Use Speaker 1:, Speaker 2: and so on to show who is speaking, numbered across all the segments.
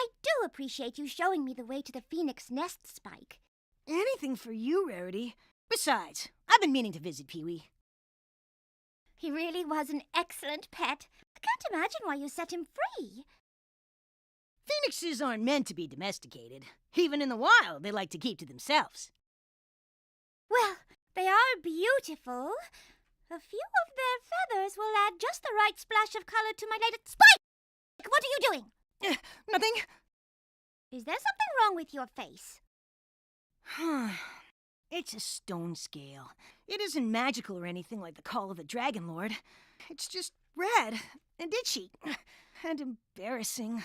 Speaker 1: I do appreciate you showing me the way to the phoenix nest, Spike.
Speaker 2: Anything for you, Rarity. Besides, I've been meaning to visit Pee-wee.
Speaker 1: He really was an excellent pet. I can't imagine why you set him free.
Speaker 2: Phoenixes aren't meant to be domesticated. Even in the wild, they like to keep to themselves.
Speaker 1: Well, they are beautiful. A few of their feathers will add just the right splash of color to my latest... Spike! What are you doing?
Speaker 2: Nothing.
Speaker 1: Is there something wrong with your face?
Speaker 2: It's a stone scale. It isn't magical or anything like the Call of the Dragon Lord. It's just red and itchy and embarrassing.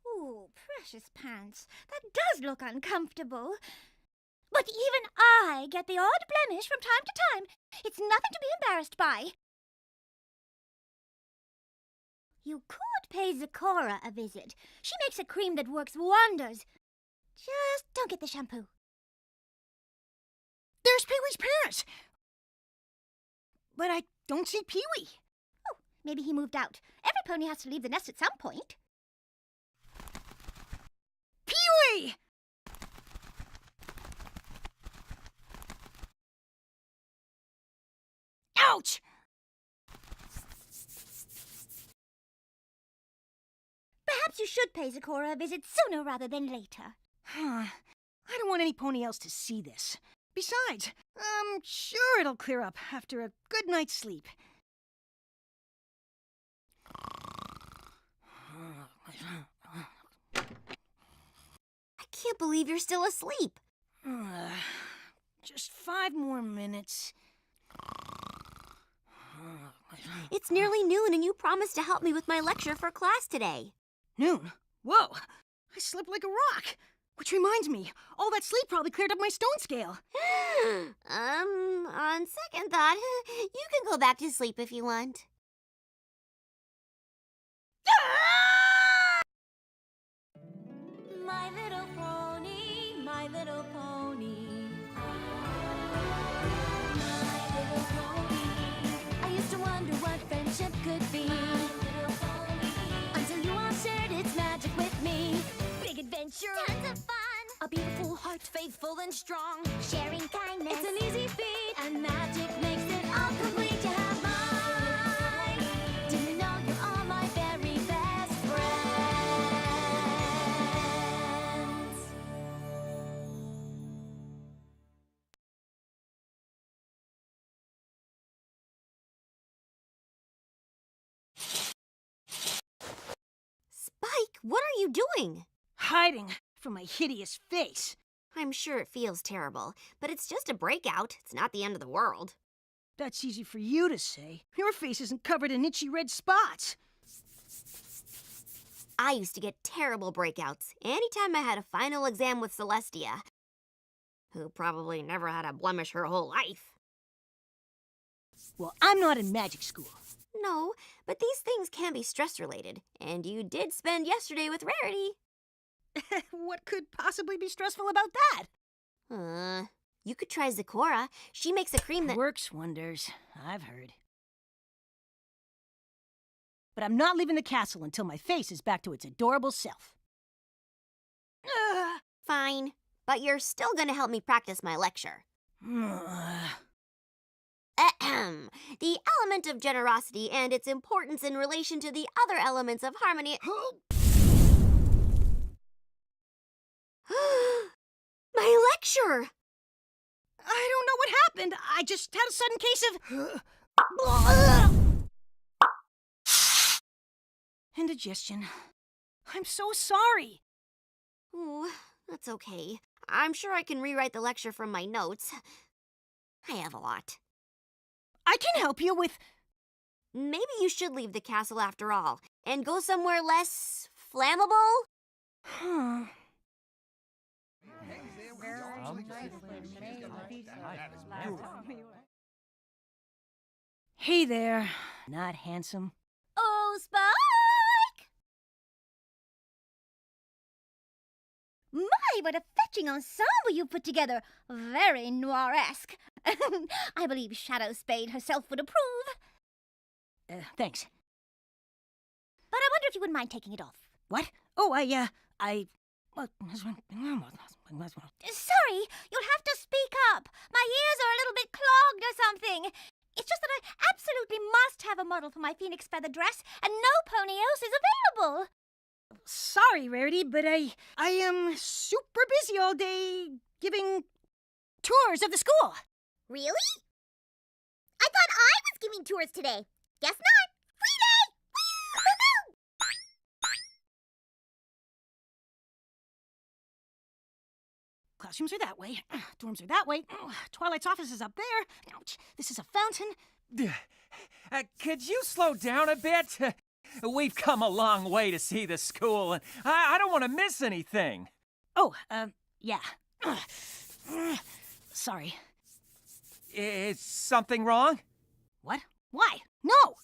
Speaker 1: Ooh, precious pants. That does look uncomfortable. But even I get the odd blemish from time to time. It's nothing to be embarrassed by. You could pay Zecora a visit. She makes a cream that works wonders. Just don't get the shampoo.
Speaker 2: There's Pee-wee's parents! But I don't see Pee-wee.
Speaker 1: Oh, maybe he moved out. Every pony has to leave the nest at some point.
Speaker 2: Pee-wee! Ouch!
Speaker 1: Perhaps you should pay Zecora a visit sooner rather than later.
Speaker 2: I don't want any pony else to see this. Besides, I'm sure it'll clear up after a good night's sleep.
Speaker 3: I can't believe you're still asleep.
Speaker 2: Just 5 more minutes.
Speaker 3: It's nearly noon and you promised to help me with my lecture for class today.
Speaker 2: Noon? Whoa! I slept like a rock. Which reminds me, all that sleep probably cleared up my stone scale.
Speaker 3: On second thought, you can go back to sleep if you want.
Speaker 4: My little pony, my little pony. My little pony. I used to wonder what friendship could be. My little pony. Until you all shared its magic with me. Big adventure. Tons of fun. A beautiful heart, faithful and strong. Sharing kindness. It's an easy feat. And magic makes it all complete to have mine. Do you know you're all my very best friends?
Speaker 3: Spike, what are you doing?
Speaker 2: Hiding from my hideous face.
Speaker 3: I'm sure it feels terrible, but it's just a breakout. It's not the end of the world.
Speaker 2: That's easy for you to say. Your face isn't covered in itchy red spots.
Speaker 3: I used to get terrible breakouts anytime I had a final exam with Celestia, who probably never had a blemish her whole life.
Speaker 2: Well, I'm not in magic school.
Speaker 3: No, but these things can be stress-related, and you did spend yesterday with Rarity.
Speaker 2: What could possibly be stressful about that?
Speaker 3: You could try Zecora. She makes a cream that...
Speaker 2: Works wonders, I've heard. But I'm not leaving the castle until my face is back to its adorable self.
Speaker 3: Fine, but you're still gonna help me practice my lecture. Ahem. The element of generosity and its importance in relation to the other elements of harmony... My lecture!
Speaker 2: I don't know what happened. I just had a sudden case of... indigestion. I'm so sorry.
Speaker 3: Oh, that's okay. I'm sure I can rewrite the lecture from my notes. I have a lot.
Speaker 2: I can help you with...
Speaker 3: Maybe you should leave the castle after all, and go somewhere less flammable?
Speaker 2: Hey there, not handsome.
Speaker 1: Oh, Spike! My, what a fetching ensemble you put together. Very noir-esque. I believe Shadow Spade herself would approve.
Speaker 2: Thanks.
Speaker 1: But I if you wouldn't mind taking it off.
Speaker 2: What? Oh, what?
Speaker 1: Sorry, you'll have to speak up. My ears are a little bit clogged or something. It's just that I absolutely must have a model for my phoenix feather dress, and no pony else is available.
Speaker 2: Sorry, Rarity, but I am super busy all day giving tours of the school.
Speaker 1: Really? I thought I was giving tours today. Guess not. Free day! Woo-hoo!
Speaker 2: Classrooms are that way. Dorms are that way. Twilight's office is up there. Ouch. This is a fountain.
Speaker 5: Could you slow down a bit? We've come a long way to see the school, and I don't want to miss anything.
Speaker 2: Oh, yeah. Sorry.
Speaker 5: Is something wrong?
Speaker 2: What? Why? No!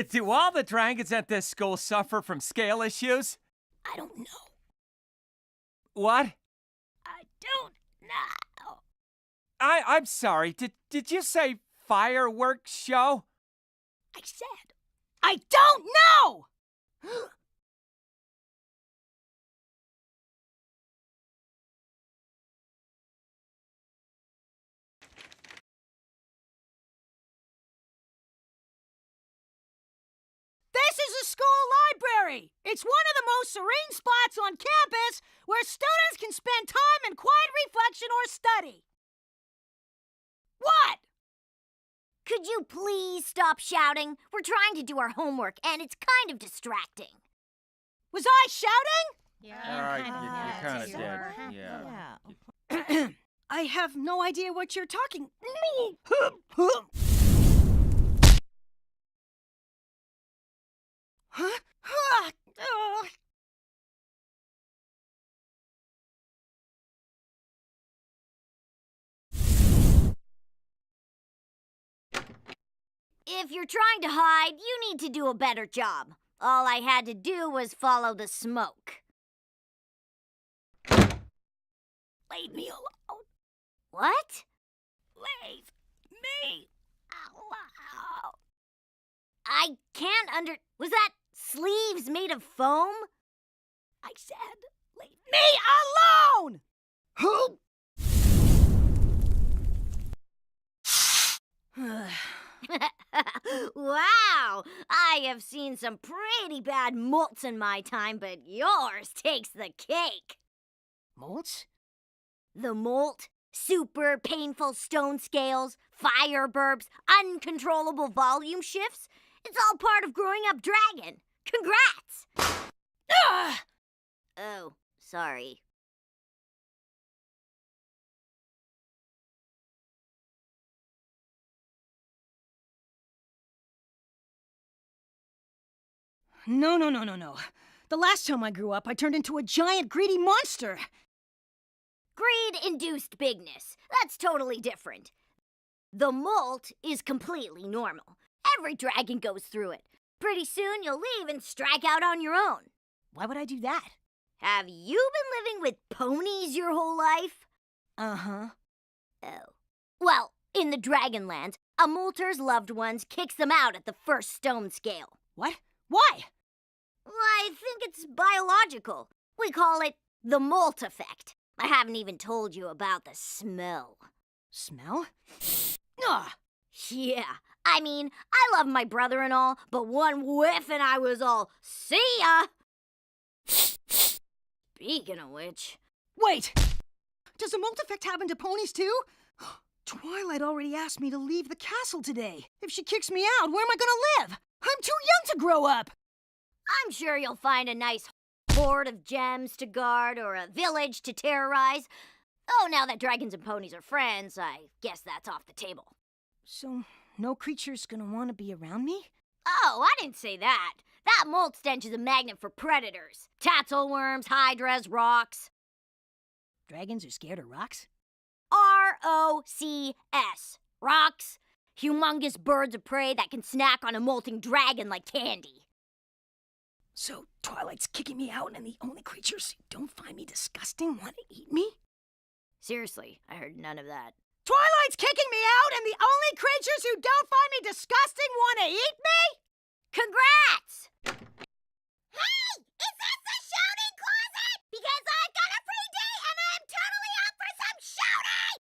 Speaker 5: Do all the dragons at this school suffer from scale issues?
Speaker 2: I don't know.
Speaker 5: What?
Speaker 2: I don't know.
Speaker 5: I'm sorry. Did you say fireworks show?
Speaker 2: I said, I don't know! This is a school library. It's one of the most serene spots on campus where students can spend time in quiet reflection or study. What?
Speaker 1: Could you please stop shouting? We're trying to do our homework, and it's kind of distracting.
Speaker 2: Was I shouting?
Speaker 5: All right, you kind of did. Yeah.
Speaker 2: I have no idea what you're talking. Huh?
Speaker 1: If you're trying to hide, you need to do a better job. All I had to do was follow the smoke.
Speaker 2: Leave me alone.
Speaker 1: What?
Speaker 2: Leave me alone.
Speaker 1: I can't Was that sleeves made of foam?
Speaker 2: I said, leave me alone! Who?
Speaker 1: Wow! I have seen some pretty bad molts in my time, but yours takes the cake.
Speaker 2: Molts?
Speaker 1: The molt, super painful stone scales, fire burps, uncontrollable volume shifts. It's all part of growing up dragon. Congrats!
Speaker 2: Ah!
Speaker 1: Oh, sorry.
Speaker 2: No. The last time I grew up, I turned into a giant greedy monster.
Speaker 1: Greed-induced bigness. That's totally different. The molt is completely normal. Every dragon goes through it. Pretty soon you'll leave and strike out on your own.
Speaker 2: Why would I do that?
Speaker 1: Have you been living with ponies your whole life?
Speaker 2: Uh-huh.
Speaker 1: Oh. Well, in the Dragonlands, a molter's loved ones kicks them out at the first stone scale.
Speaker 2: What? Why?
Speaker 1: I think it's biological. We call it the molt effect. I haven't even told you about the smell.
Speaker 2: Smell? Ugh.
Speaker 1: Yeah, I mean, I love my brother and all, but one whiff and I was all, see ya! Speaking of which...
Speaker 2: Wait! Does the molt effect happen to ponies too? Twilight already asked me to leave the castle today. If she kicks me out, where am I gonna live? I'm too young to grow up!
Speaker 1: I'm sure you'll find a nice hoard of gems to guard or a village to terrorize. Oh, now that dragons and ponies are friends, I guess that's off the table.
Speaker 2: So, no creature's gonna want to be around me?
Speaker 1: Oh, I didn't say that. That molt stench is a magnet for predators. Tatzelworms, hydras, rocks.
Speaker 2: Dragons are scared of rocks?
Speaker 1: R-O-C-S. Rocks. Humongous birds of prey that can snack on a molting dragon like candy.
Speaker 2: So, Twilight's kicking me out and the only creatures who don't find me disgusting want to eat me?
Speaker 1: Seriously, I heard none of that.
Speaker 2: Twilight's kicking me out and the only creatures who don't find me disgusting want to eat me?
Speaker 1: Congrats! Hey! Is this the shouting closet? Because I've got a free day and I'm totally up for some shouting!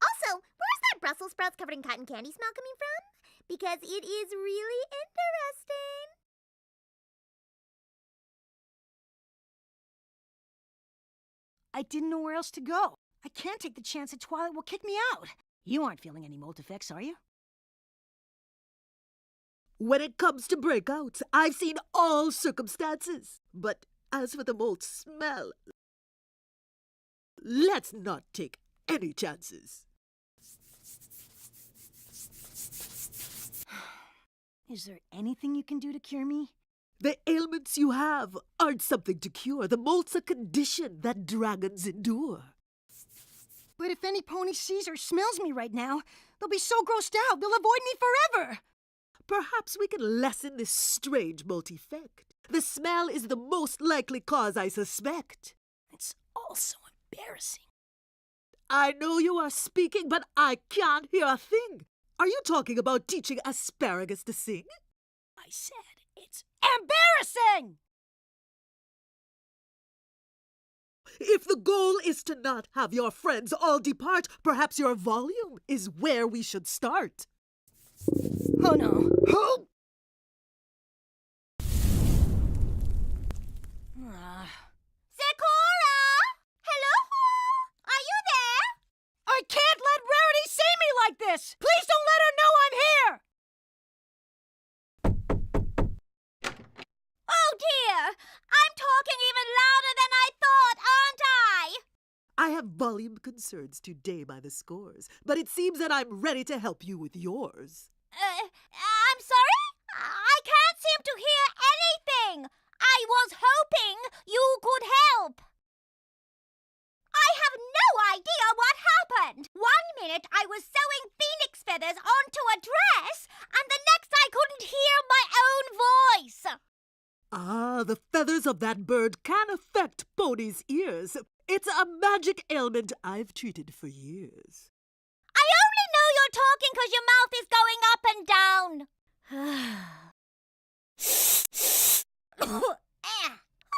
Speaker 1: Also, where's that Brussels sprouts covered in cotton candy smell coming from? Because it is really interesting.
Speaker 2: I didn't know where else to go. I can't take the chance that Twilight will kick me out. You aren't feeling any molt effects, are you?
Speaker 6: When it comes to breakouts, I've seen all circumstances. But as for the molt smell, let's not take any chances.
Speaker 2: Is there anything you can do to cure me?
Speaker 6: The ailments you have aren't something to cure. The molt's a condition that dragons endure.
Speaker 2: But if any pony sees or smells me right now, they'll be so grossed out they'll avoid me forever.
Speaker 6: Perhaps we can lessen this strange molt effect. The smell is the most likely cause, I suspect.
Speaker 2: It's all so embarrassing.
Speaker 6: I know you are speaking, but I can't hear a thing. Are you talking about teaching asparagus to sing?
Speaker 2: I said it's embarrassing!
Speaker 6: If the goal is to not have your friends all depart, perhaps your volume is where we should start.
Speaker 2: Oh no.
Speaker 6: Oh!
Speaker 1: Sakura! Hello? Are you there?
Speaker 2: I can't let Rarity see me like this! Please don't let her know I'm here!
Speaker 1: Oh dear! I'm talking even louder than I thought, aren't I?
Speaker 6: I have volume concerns today by the scores, but it seems that I'm ready to help you with yours.
Speaker 1: I'm sorry? I can't seem to hear anything. I was hoping you could help. I have no idea what happened. 1 minute I was sewing phoenix feathers onto a dress, and the next I couldn't hear my own voice.
Speaker 6: Ah, the feathers of that bird can affect ponies' ears. It's a magic ailment I've treated for years.
Speaker 1: I only know you're talking because your mouth is going up and down.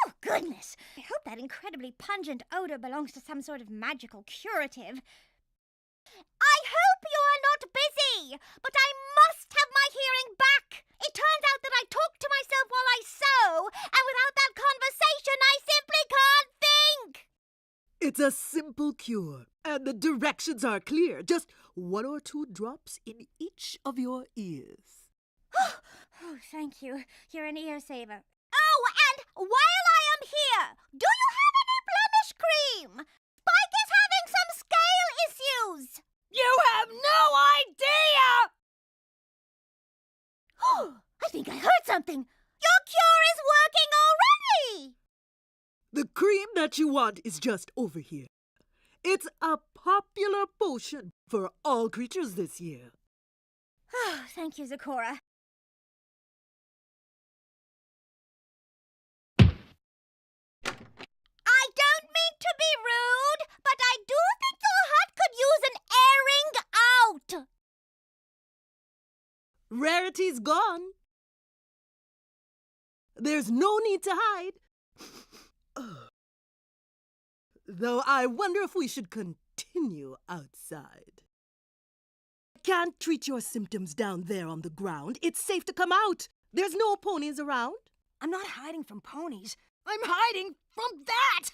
Speaker 1: Oh, goodness. I hope that incredibly pungent odor belongs to some sort of magical curative. I hope you are not busy, but I must have my hearing back. It turns out that I talk to myself while I sew, and without that conversation, I simply can't think.
Speaker 6: It's a simple cure, and the directions are clear. Just 1 or 2 drops in each of your ears.
Speaker 1: Oh, thank you. You're an ear saver. Oh, and while I am here, do you have any blemish cream? Spike is having some scale issues.
Speaker 2: You have no idea!
Speaker 1: I think I heard something. Your cure is working already.
Speaker 6: The cream that you want is just over here. It's a popular potion for all creatures this year.
Speaker 1: Oh, thank you, Zakora. I don't mean to be rude, but I do think your hut could use an airing out.
Speaker 6: Rarity's gone. There's no need to hide. Though I wonder if we should continue outside. Can't treat your symptoms down there on the ground. It's safe to come out. There's no ponies around.
Speaker 2: I'm not hiding from ponies. I'm hiding from that!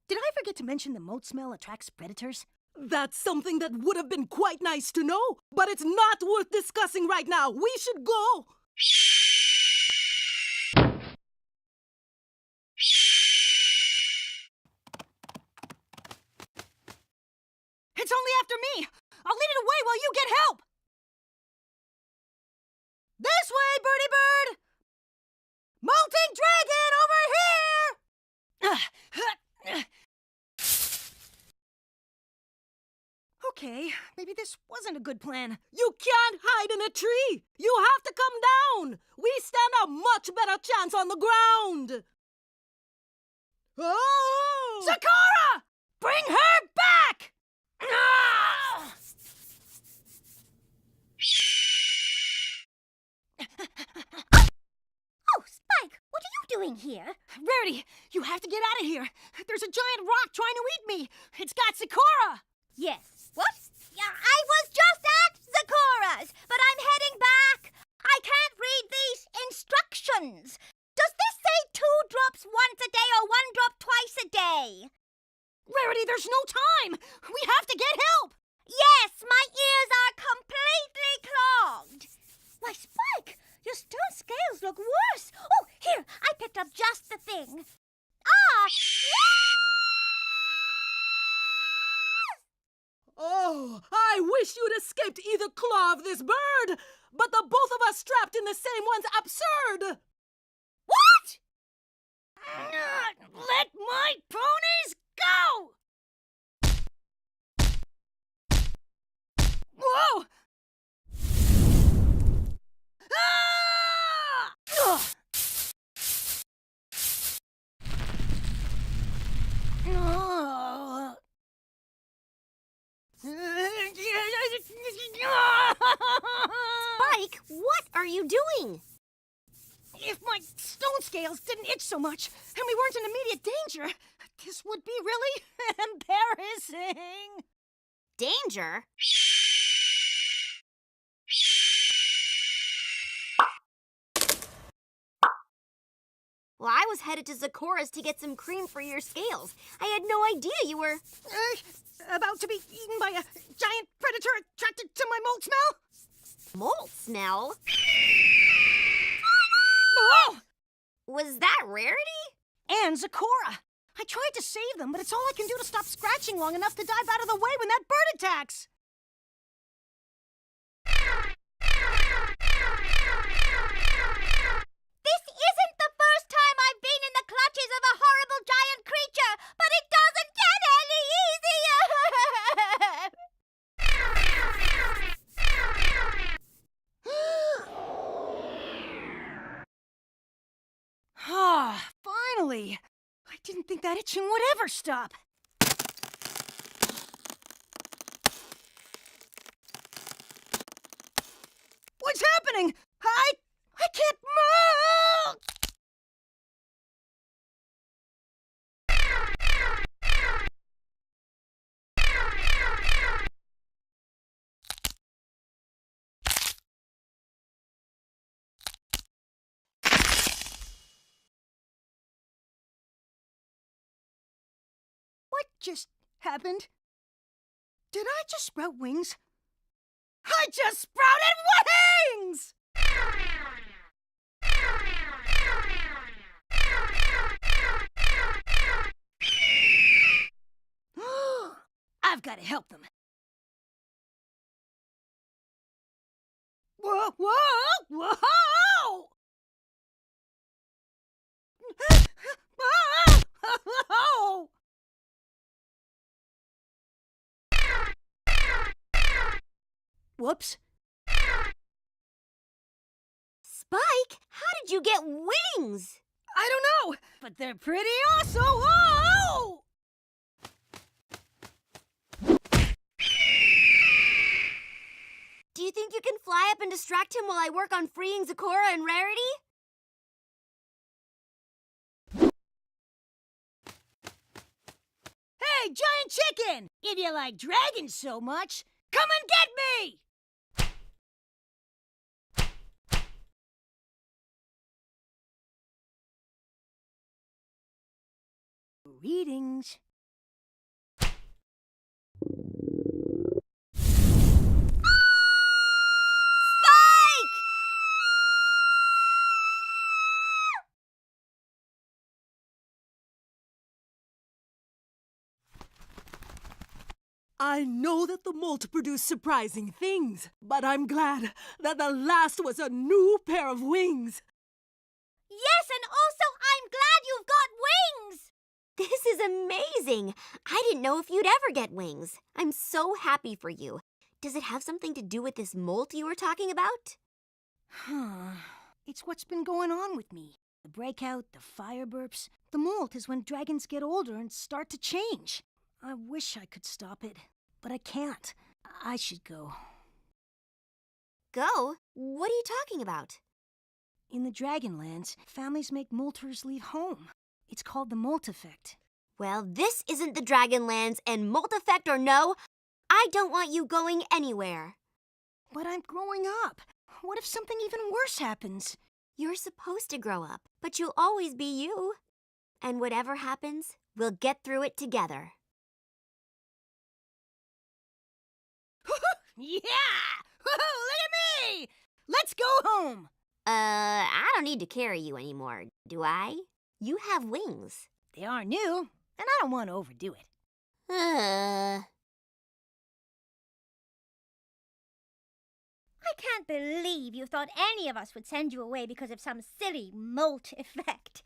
Speaker 2: Did I forget to mention the molt smell attracts predators?
Speaker 6: That's something that would have been quite nice to know, but it's not worth discussing right now. We should go.
Speaker 2: It's only after me! I'll lead it away while you get help! This way, Birdie Bird! Molting Dragon over here! Okay, maybe this wasn't a good plan.
Speaker 6: You can't hide in a tree. You have to come down. We stand a much better chance on the ground. Oh!
Speaker 2: Sakura! Bring her back! Ah!
Speaker 1: Oh, Spike, what are you doing here?
Speaker 2: Rarity, you have to get out of here. There's a giant rock trying to eat me. It's got Sakura.
Speaker 1: Yes. What? Yeah, I was just at Sakura's, but I'm heading back. I can't read these instructions. Does this say 2 drops once a day or 1 drop twice a day?
Speaker 2: Rarity, there's no time. We have to get help.
Speaker 1: Yes, my ears are completely clogged. Why, Spike, your stone scales look worse. Oh, here, I picked up just the thing. Ah!
Speaker 6: Oh, I wish you'd escaped either claw of this bird, but the both of us strapped in the same one's absurd.
Speaker 1: What?
Speaker 2: Let my ponies go! Whoa! Ah! Ugh! Ugh.
Speaker 3: Spike, what are you doing?
Speaker 2: If my stone scales didn't itch so much and we weren't in immediate danger, this would be really embarrassing.
Speaker 3: Danger? Well, I was headed to Sakura's to get some cream for your scales. I had no idea you were...
Speaker 2: About to be eaten by a giant predator attracted to my molt smell?
Speaker 3: Molt smell?
Speaker 2: Oh!
Speaker 3: Was that Rarity?
Speaker 2: And Sakura. I tried to save them, but it's all I can do to stop scratching long enough to dive out of the way when that bird attacks.
Speaker 1: This isn't the first time I've been in the clutches of a horrible giant creature, but it doesn't get any easier!
Speaker 2: Ah, finally. I didn't think that itching would ever stop. What's happening? I can't move! What just happened? Did I just sprout wings? I just sprouted wings! I've got to help them. Whoa, whoa, whoa! Oh! Whoops.
Speaker 3: Spike, how did you get wings?
Speaker 2: I don't know, but they're pretty awesome. Whoa!
Speaker 3: Do you think you can fly up and distract him while I work on freeing Sakura and Rarity?
Speaker 2: Hey, giant chicken! If you like dragons so much, come and get me! Greetings.
Speaker 6: I know that the molt produce surprising things, but I'm glad that the last was a new pair of wings.
Speaker 1: Yes, and also I'm glad you've got wings!
Speaker 3: This is amazing! I didn't know if you'd ever get wings. I'm so happy for you. Does it have something to do with this molt you were talking about?
Speaker 2: It's what's been going on with me. The breakout, the fire burps. The molt is when dragons get older and start to change. I wish I could stop it, but I can't. I should go.
Speaker 3: Go? What are you talking about?
Speaker 2: In the Dragonlands, families make molters leave home. It's called the molt effect.
Speaker 3: Well, this isn't the Dragonlands, and molt effect or no, I don't want you going anywhere.
Speaker 2: But I'm growing up. What if something even worse happens?
Speaker 3: You're supposed to grow up, but you'll always be you. And whatever happens, we'll get through it together.
Speaker 2: Yeah! Look at me! Let's go home!
Speaker 3: I don't need to carry you anymore, do I? You have wings.
Speaker 2: They are new, and I don't want to overdo it.
Speaker 1: I can't believe you thought any of us would send you away because of some silly molt effect.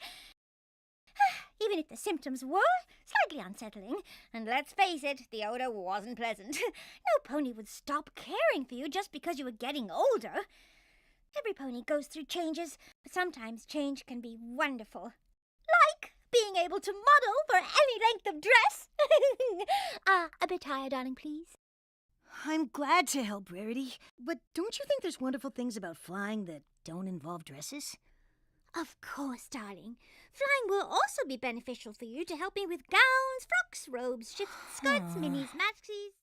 Speaker 1: Even if the symptoms were slightly unsettling, and let's face it, the odor wasn't pleasant, no pony would stop caring for you just because you were getting older. Every pony goes through changes, but sometimes change can be wonderful. Like being able to model for any length of dress. A bit higher, darling, please.
Speaker 2: I'm glad to help, Rarity. But don't you think there's wonderful things about flying that don't involve dresses?
Speaker 1: Of course, darling. Flying will also be beneficial for you to help me with gowns, frocks, robes, shifts, skirts, minis, maxies.